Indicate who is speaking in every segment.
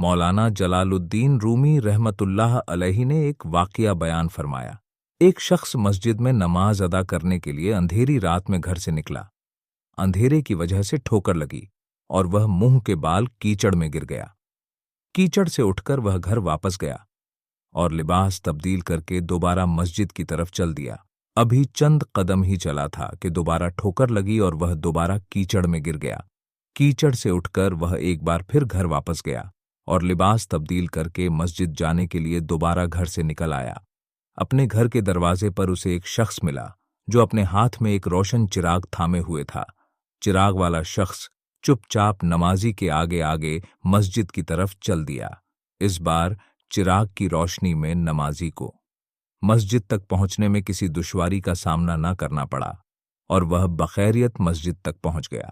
Speaker 1: मौलाना जलालुद्दीन रूमी रहमतुल्लाह अलैहि ने एक वाक़या बयान फरमाया। एक शख्स मस्जिद में नमाज अदा करने के लिए अंधेरी रात में घर से निकला। अंधेरे की वजह से ठोकर लगी और वह मुंह के बाल कीचड़ में गिर गया। कीचड़ से उठकर वह घर वापस गया और लिबास तब्दील करके दोबारा मस्जिद की तरफ चल दिया। अभी चंद कदम ही चला था कि दोबारा ठोकर लगी और वह दोबारा कीचड़ में गिर गया। कीचड़ से उठकर वह एक बार फिर घर वापस गया और लिबास तब्दील करके मस्जिद जाने के लिए दोबारा घर से निकल आया। अपने घर के दरवाजे पर उसे एक शख्स मिला जो अपने हाथ में एक रोशन चिराग थामे हुए था। चिराग वाला शख्स चुपचाप नमाजी के आगे आगे मस्जिद की तरफ चल दिया। इस बार चिराग की रोशनी में नमाजी को मस्जिद तक पहुंचने में किसी दुश्वारी का सामना न करना पड़ा और वह बखैरियत मस्जिद तक पहुंच गया।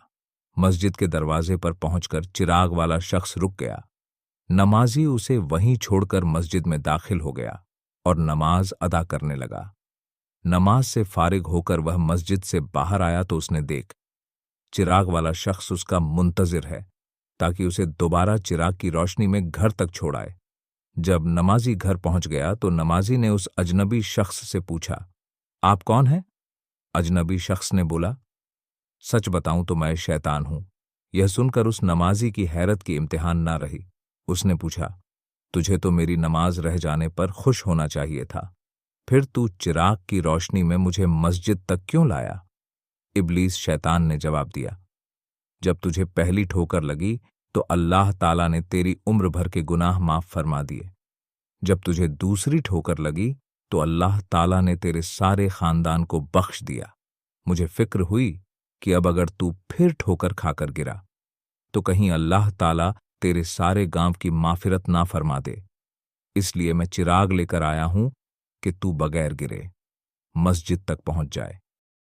Speaker 1: मस्जिद के दरवाजे पर पहुंचकर चिराग वाला शख्स रुक गया। नमाजी उसे वहीं छोड़कर मस्जिद में दाखिल हो गया और नमाज अदा करने लगा। नमाज से फारिग होकर वह मस्जिद से बाहर आया तो उसने देख चिराग वाला शख्स उसका मुंतजिर है ताकि उसे दोबारा चिराग की रोशनी में घर तक छोड़ाए। जब नमाजी घर पहुंच गया तो नमाजी ने उस अजनबी शख्स से पूछा, आप कौन हैं? अजनबी शख्स ने बोला, सच बताऊं तो मैं शैतान हूं। यह सुनकर उस नमाजी की हैरत की इम्तिहान ना रही। उसने पूछा, तुझे तो मेरी नमाज रह जाने पर खुश होना चाहिए था, फिर तू चिराग की रोशनी में मुझे मस्जिद तक क्यों लाया? इब्लीस शैतान ने जवाब दिया, जब तुझे पहली ठोकर लगी तो अल्लाह ताला ने तेरी उम्र भर के गुनाह माफ फरमा दिए। जब तुझे दूसरी ठोकर लगी तो अल्लाह ताला ने तेरे सारे खानदान को बख्श दिया। मुझे फिक्र हुई कि अब अगर तू फिर ठोकर खाकर गिरा तो कहीं अल्लाह ताला तेरे सारे गांव की माफिरत ना फरमा दे। इसलिए मैं चिराग लेकर आया हूं कि तू बगैर गिरे मस्जिद तक पहुंच जाए।